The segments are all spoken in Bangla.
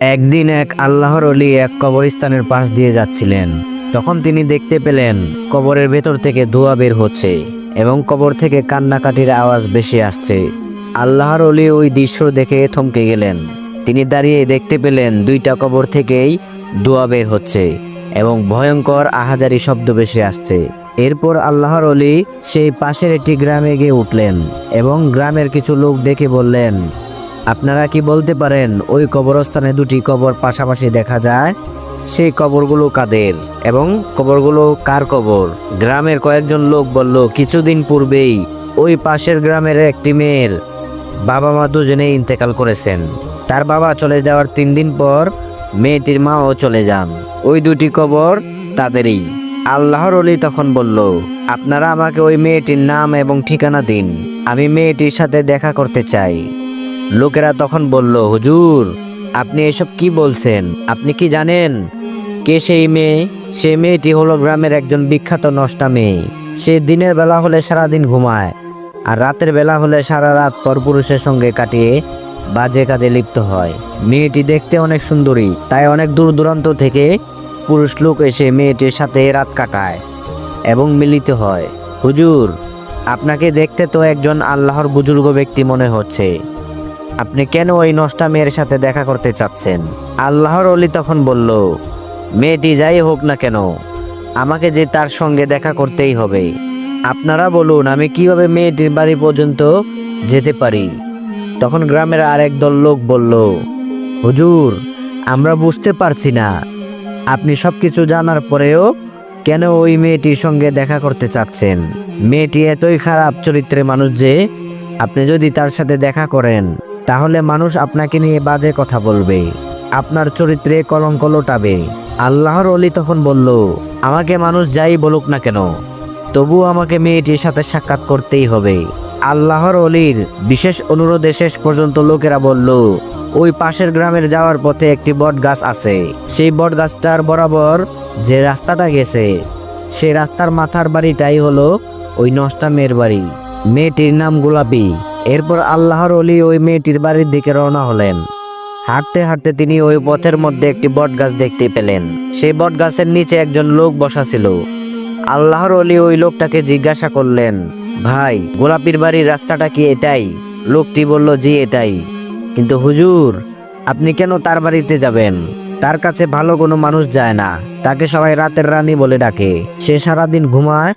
একদিন এক আল্লাহর ওলি এক কবরস্থানের পাশ দিয়ে যাচ্ছিলেন। তখন তিনি দেখতে পেলেন কবরের ভেতর থেকে ধোঁয়া বের হচ্ছে এবং কবর থেকে কান্নাকাটির আওয়াজ বেশি আসছে। আল্লাহর ওলি ওই দৃশ্য দেখে থমকে গেলেন। তিনি দাঁড়িয়ে দেখতে পেলেন দুইটা কবর থেকেই ধোঁয়া বের হচ্ছে এবং ভয়ঙ্কর আহাজারি শব্দ বেশি আসছে। এরপর আল্লাহর ওলি সেই পাশের একটি গ্রামে গিয়ে উঠলেন এবং গ্রামের কিছু লোক দেখে বললেন, আপনারা কি বলতে পারেন ওই কবরস্থানে দুটি কবর পাশাপাশি দেখা যায়? সেই কবরগুলো কাদের এবং কবরগুলো কার কবর? গ্রামের কয়েকজন লোক বলল, কিছুদিন পূর্বেই ওই পাশের গ্রামের একটি মেয়ের বাবা মা দুজনেই ইন্তেকাল করেছেন। তার বাবা চলে যাওয়ার 3 দিন পর মেয়েটির মাও চলে যান। ওই দুটি কবর তাদেরই। আল্লাহর ওলি তখন বলল, আপনারা আমাকে ওই মেয়েটির নাম এবং ঠিকানা দিন, আমি মেয়েটির সাথে দেখা করতে চাই। লোকেরা তখন বলল, হুজুর, আপনি এসব কি বলছেন? আপনি কি জানেন কে সেই মেয়ে? সেই মেয়েটি হলো গ্রামের একজন বিখ্যাত নষ্টা মেয়ে। সে দিনের বেলা হলে সারাদিন ঘুমায় আর রাতের বেলা হলে সারা রাত পরপুরুষের সঙ্গে কাটিয়ে বাজে কাজে লিপ্ত হয়। মেয়েটি দেখতে অনেক সুন্দরী, তাই অনেক দূর দূরান্ত থেকে পুরুষ লোক এসে মেয়েটির সাথে রাত কাটায় এবং মিলিত হয়। হুজুর, আপনাকে দেখতে তো একজন আল্লাহর বুজুর্গ ব্যক্তি মনে হচ্ছে, আপনি কেন ওই নষ্টা মেয়ের সাথে দেখা করতে চাচ্ছেন? আল্লাহর ওলি তখন বলল, মেয়েটি যাই হোক না কেন, আমাকে যে তার সঙ্গে দেখা করতেই হবে। আপনারা বলুন, আমি কিভাবে মেয়েটির বাড়ি পর্যন্ত যেতে পারি? তখন গ্রামের আরেক দল লোক বলল, হুজুর, আমরা বুঝতে পারছি না, আপনি সবকিছু জানার পরেও কেন ওই মেয়েটির সঙ্গে দেখা করতে চাচ্ছেন? মেয়েটি এতই খারাপ চরিত্রের মানুষ যে আপনি যদি তার সাথে দেখা করেন তাহলে মানুষ আপনাকে নিয়ে বাজে কথা বলবে, আপনার চরিত্রে কলঙ্ক লোটাবে। আল্লাহর ওলি তখন বলল, আমাকে মানুষ যাই বলুক না কেন, তবু আমাকে মেয়েটির সাথে সাক্ষাৎ করতেই হবে। আল্লাহর ওলির বিশেষ অনুরোধে শেষ পর্যন্ত লোকেরা বলল, ওই পাশের গ্রামের যাওয়ার পথে একটি বট গাছ আছে। সেই বট গাছটার বরাবর যে রাস্তাটা গেছে, সেই রাস্তার মাথার বাড়িটাই হলো ওই নষ্টা মেয়ের বাড়ি। মেয়েটির নাম গোলাপী। এরপর আল্লাহর ওলি ওই মেয়েটির বাড়ির দিকে রওনা হলেন। হাঁটতে হাঁটতে তিনি ওই পথের মধ্যে একটি বট গাছ দেখতে পেলেন। সেই বট গাছের নিচে একজন লোক বসা ছিল। আল্লাহর ওলি ওই লোকটাকে জিজ্ঞাসা করলেন, ভাই, গোলাপীর বাড়ির রাস্তাটা কি এটাই? লোকটি বলল, জি এটাই। কিন্তু হুজুর, আপনি কেন তার বাড়িতে যাবেন? তার কাছে ভালো কোনো মানুষ যায় না, তাকে সবাই রাতের রানী বলে ডাকে। সে সারাদিন ঘুমায়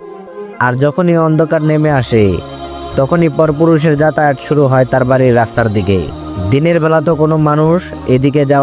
আর যখনই অন্ধকার নেমে আসে তখনই পরপুরুষের যাতায়াত শুরু হয় তার বাড়ির রাস্তার দিকে। দিনের বেলা তো কোনো মানুষ এদিকে যাওয়া